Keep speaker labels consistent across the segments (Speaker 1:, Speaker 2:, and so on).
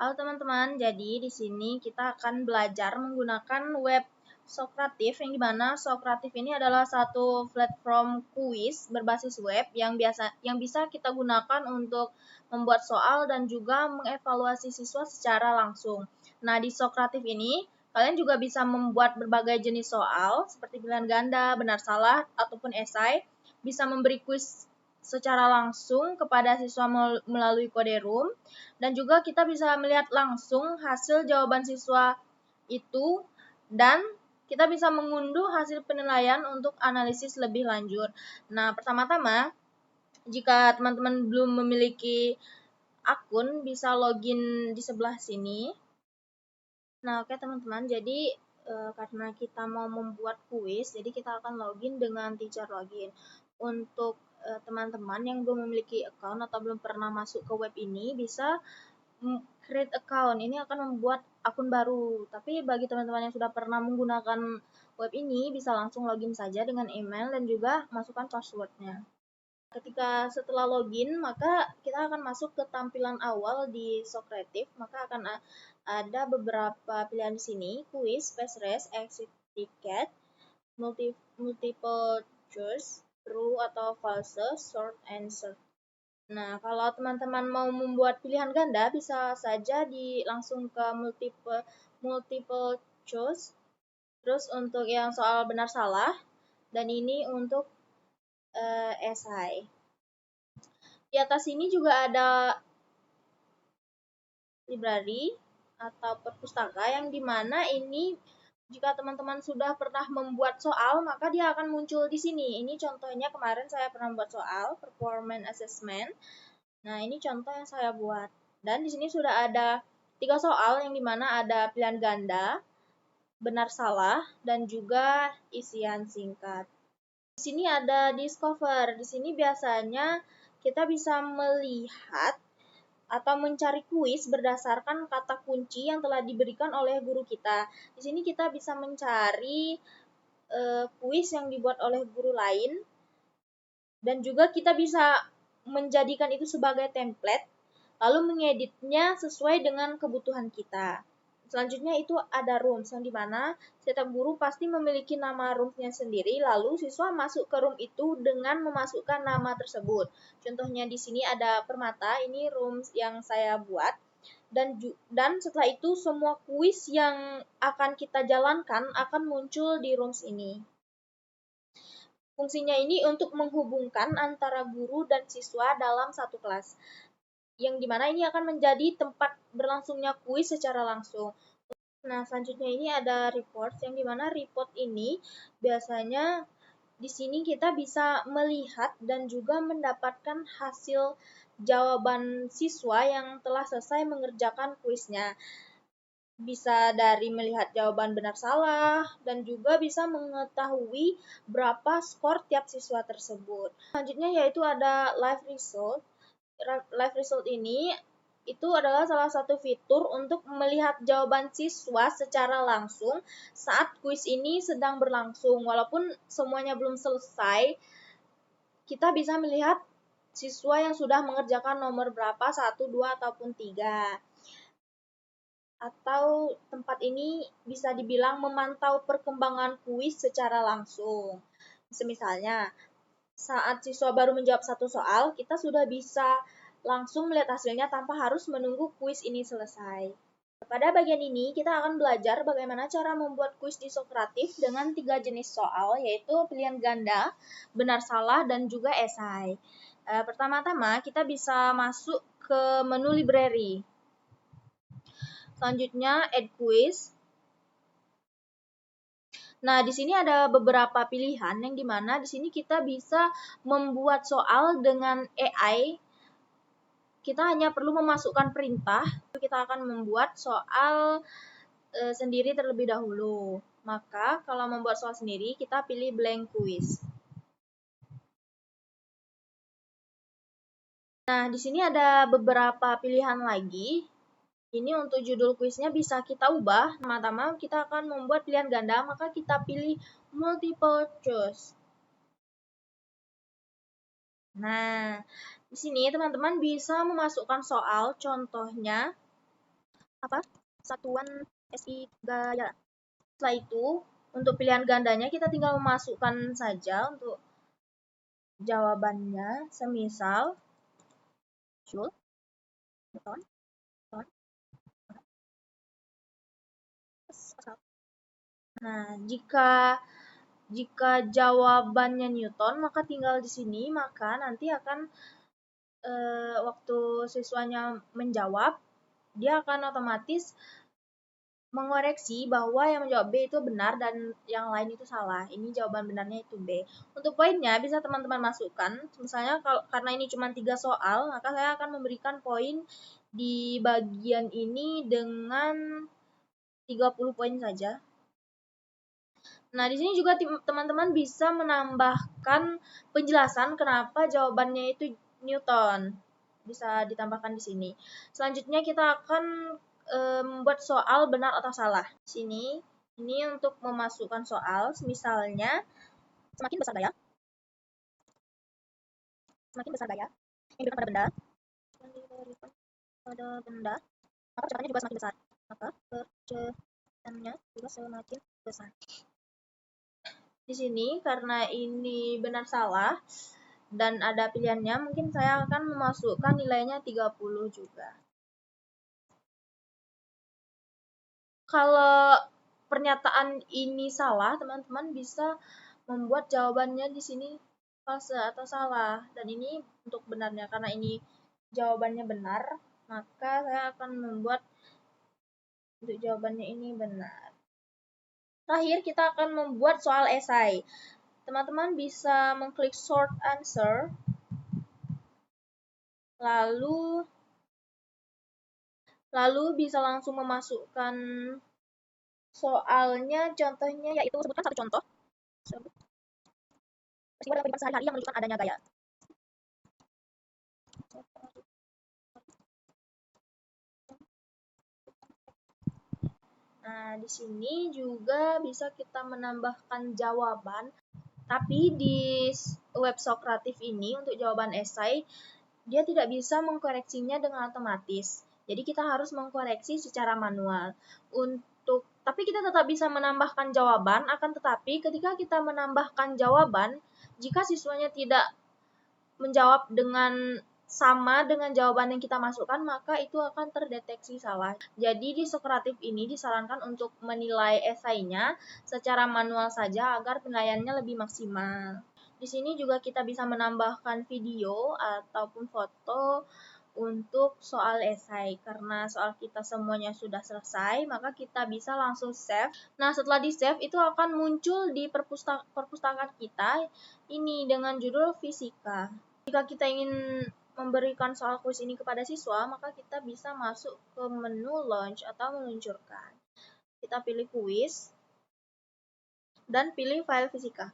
Speaker 1: Halo teman-teman, jadi di sini kita akan belajar menggunakan web Socrative, yang dimana Socrative ini adalah satu platform kuis berbasis web yang bisa kita gunakan untuk membuat soal dan juga mengevaluasi siswa secara langsung. Nah, di Socrative ini kalian juga bisa membuat berbagai jenis soal seperti pilihan ganda, benar salah ataupun esai, bisa memberi kuis secara langsung kepada siswa melalui kode room, dan juga kita bisa melihat langsung hasil jawaban siswa itu, dan kita bisa mengunduh hasil penilaian untuk analisis lebih lanjut. Nah, pertama-tama, jika teman-teman belum memiliki akun, bisa login di sebelah sini. Nah, oke teman-teman, jadi karena kita mau membuat kuis, jadi kita akan login dengan teacher login. Untuk teman-teman yang belum memiliki account atau belum pernah masuk ke web ini, bisa create account. Ini akan membuat akun baru. Tapi bagi teman-teman yang sudah pernah menggunakan web ini, bisa langsung login saja dengan email dan juga masukkan passwordnya. Ketika setelah login, maka kita akan masuk ke tampilan awal di Socrative. Maka akan ada beberapa pilihan di sini: quiz, fast race, exit ticket, multiple choice, true atau false, short answer. Nah, kalau teman-teman mau membuat pilihan ganda, bisa saja langsung ke multiple choice. Terus untuk yang soal benar salah, dan ini untuk esai. Di atas ini juga ada library atau perpustaka, yang dimana ini jika teman-teman sudah pernah membuat soal, maka dia akan muncul di sini. Ini contohnya kemarin saya pernah membuat soal performance assessment. Nah, ini contoh yang saya buat. Dan di sini sudah ada 3 soal, yang dimana ada pilihan ganda, benar salah, dan juga isian singkat. Di sini ada discover. Di sini biasanya kita bisa melihat atau mencari kuis berdasarkan kata kunci yang telah diberikan oleh guru kita. Di sini kita bisa mencari kuis yang dibuat oleh guru lain, dan juga kita bisa menjadikan itu sebagai template, lalu mengeditnya sesuai dengan kebutuhan kita. Selanjutnya itu ada rooms, yang dimana setiap guru pasti memiliki nama roomsnya sendiri, lalu siswa masuk ke room itu dengan memasukkan nama tersebut. Contohnya di sini ada permata, ini rooms yang saya buat. Dan setelah itu semua kuis yang akan kita jalankan akan muncul di rooms ini. Fungsinya ini untuk menghubungkan antara guru dan siswa dalam satu kelas, yang dimana ini akan menjadi tempat berlangsungnya kuis secara langsung. Nah, selanjutnya ini ada report, yang dimana report ini biasanya di sini kita bisa melihat dan juga mendapatkan hasil jawaban siswa yang telah selesai mengerjakan kuisnya. Bisa dari melihat jawaban benar salah, dan juga bisa mengetahui berapa skor tiap siswa tersebut. Selanjutnya yaitu ada live result. Live result ini itu adalah salah satu fitur untuk melihat jawaban siswa secara langsung saat kuis ini sedang berlangsung. Walaupun semuanya belum selesai, kita bisa melihat siswa yang sudah mengerjakan nomor berapa, 1, 2, ataupun 3. Atau tempat ini bisa dibilang memantau perkembangan kuis secara langsung. Misalnya, saat siswa baru menjawab satu soal, kita sudah bisa langsung melihat hasilnya tanpa harus menunggu kuis ini selesai. Pada bagian ini, kita akan belajar bagaimana cara membuat kuis di Socrative dengan 3 jenis soal, yaitu pilihan ganda, benar salah, dan juga esai. Pertama-tama, kita bisa masuk ke menu library. Selanjutnya, add quiz. Nah, di sini ada beberapa pilihan, yang dimana di sini kita bisa membuat soal dengan AI. Kita hanya perlu memasukkan perintah. Kita akan membuat soal sendiri terlebih dahulu. Maka, kalau membuat soal sendiri, kita pilih blank quiz. Nah, di sini ada beberapa pilihan lagi. Ini untuk judul kuisnya bisa kita ubah. Pertama-tama kita akan membuat pilihan ganda, maka kita pilih multiple choice. Nah, di sini teman-teman bisa memasukkan soal, contohnya satuan SI gaya. Setelah itu, untuk pilihan gandanya kita tinggal memasukkan saja untuk jawabannya, semisal Joule, Newton, Newton, Pascal. Nah, jika jawabannya Newton, maka tinggal di sini, maka nanti akan waktu siswanya menjawab, dia akan otomatis mengoreksi bahwa yang menjawab B itu benar dan yang lain itu salah. Ini jawaban benarnya itu B. Untuk poinnya bisa teman-teman masukkan. Misalnya karena ini cuma 3 soal, maka saya akan memberikan poin di bagian ini dengan 30 poin saja. Nah, di sini juga teman-teman bisa menambahkan penjelasan kenapa jawabannya itu Newton. Bisa ditambahkan di sini. Selanjutnya kita akan membuat soal benar atau salah. Sini, ini untuk memasukkan soal, misalnya semakin besar daya yang diberikan pada benda, maka kecepatannya juga semakin besar. Di sini karena ini benar salah dan ada pilihannya, mungkin saya akan memasukkan nilainya 30 juga. Kalau pernyataan ini salah, teman-teman bisa membuat jawabannya di sini false atau salah. Dan ini untuk benarnya, karena ini jawabannya benar, maka saya akan membuat untuk jawabannya ini benar. Terakhir, kita akan membuat soal esai. Teman-teman bisa mengklik sort answer, lalu bisa langsung memasukkan soalnya, contohnya yaitu sebutkan satu contoh peristiwa dalam kehidupan sehari-hari yang menunjukkan adanya gaya. Nah, di sini juga bisa kita menambahkan jawaban, tapi di web Socrative ini untuk jawaban esai, dia tidak bisa mengkoreksinya dengan otomatis. Jadi kita harus mengkoreksi secara manual. Tapi kita tetap bisa menambahkan jawaban, akan tetapi ketika kita menambahkan jawaban, jika siswanya tidak menjawab dengan sama dengan jawaban yang kita masukkan, maka itu akan terdeteksi salah. Jadi di Socrative ini disarankan untuk menilai esainya secara manual saja agar penilaiannya lebih maksimal. Di sini juga kita bisa menambahkan video ataupun foto untuk soal esai. Karena soal kita semuanya sudah selesai, maka kita bisa langsung save. Nah, setelah di save itu akan muncul di perpustakaan kita ini dengan judul fisika. Jika kita ingin memberikan soal kuis ini kepada siswa, maka kita bisa masuk ke menu launch atau meluncurkan. Kita pilih kuis dan pilih file fisika.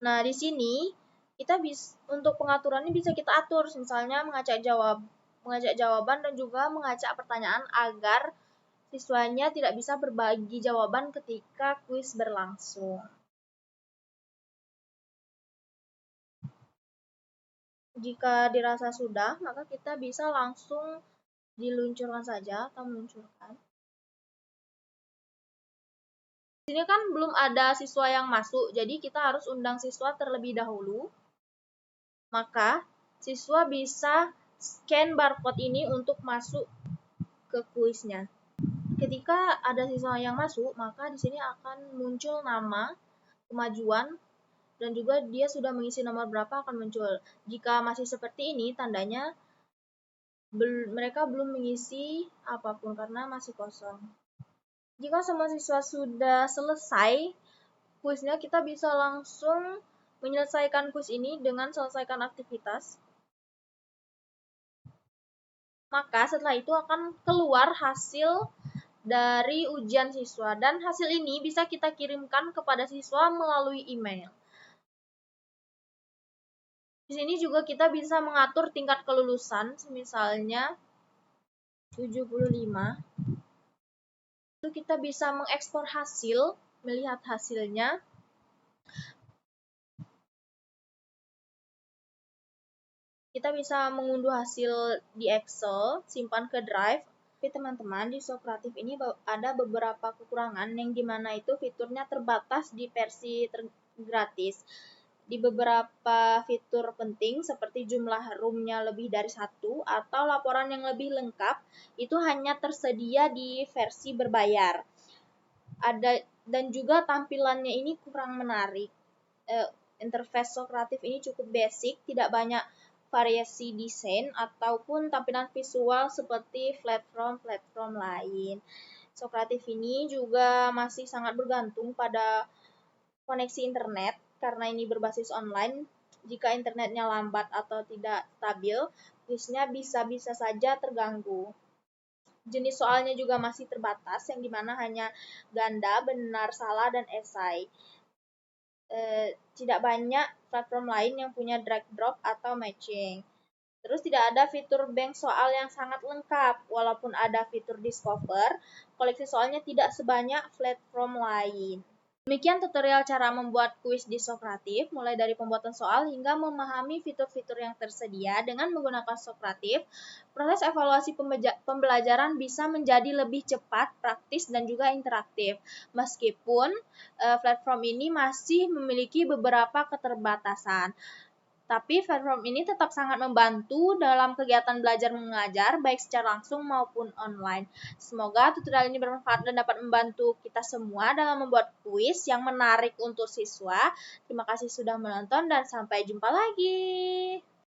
Speaker 1: Nah, di sini kita bisa untuk pengaturannya bisa kita atur, misalnya mengacak jawaban dan juga mengacak pertanyaan agar siswanya tidak bisa berbagi jawaban ketika kuis berlangsung. Jika dirasa sudah, maka kita bisa langsung diluncurkan saja atau meluncurkan. Di sini kan belum ada siswa yang masuk, jadi kita harus undang siswa terlebih dahulu. Maka siswa bisa scan barcode ini untuk masuk ke kuisnya. Ketika ada siswa yang masuk, maka di sini akan muncul nama, kemajuan, dan juga dia sudah mengisi nomor berapa akan muncul. Jika masih seperti ini, tandanya mereka belum mengisi apapun karena masih kosong. Jika semua siswa sudah selesai kuisnya, kita bisa langsung menyelesaikan kuis ini dengan selesaikan aktivitas. Maka setelah itu akan keluar hasil dari ujian siswa, dan hasil ini bisa kita kirimkan kepada siswa melalui email. Di sini juga kita bisa mengatur tingkat kelulusan, misalnya 75. Itu kita bisa mengekspor hasil, melihat hasilnya. Kita bisa mengunduh hasil di Excel, simpan ke Drive, Tapi teman-teman, di Socrative ini ada beberapa kekurangan yang dimana itu fiturnya terbatas di versi gratis. Di beberapa fitur penting seperti jumlah roomnya lebih dari satu atau laporan yang lebih lengkap itu hanya tersedia di versi berbayar. Dan juga tampilannya ini kurang menarik. Interface Socrative ini cukup basic, tidak banyak variasi desain ataupun tampilan visual seperti platform lain. Socrative ini juga masih sangat bergantung pada koneksi internet karena ini berbasis online. Jika internetnya lambat atau tidak stabil, kuisnya bisa saja terganggu. Jenis soalnya juga masih terbatas, yang dimana hanya ganda, benar, salah, dan esai. Tidak banyak platform lain yang punya drag drop atau matching. Terus tidak ada fitur bank soal yang sangat lengkap. Walaupun ada fitur discover, koleksi soalnya tidak sebanyak platform lain. Demikian tutorial cara membuat kuis di Socrative, mulai dari pembuatan soal hingga memahami fitur-fitur yang tersedia. Dengan menggunakan Socrative, proses evaluasi pembelajaran bisa menjadi lebih cepat, praktis, dan juga interaktif. Meskipun platform ini masih memiliki beberapa keterbatasan. Tapi platform ini tetap sangat membantu dalam kegiatan belajar mengajar, baik secara langsung maupun online. Semoga tutorial ini bermanfaat dan dapat membantu kita semua dalam membuat kuis yang menarik untuk siswa. Terima kasih sudah menonton dan sampai jumpa lagi.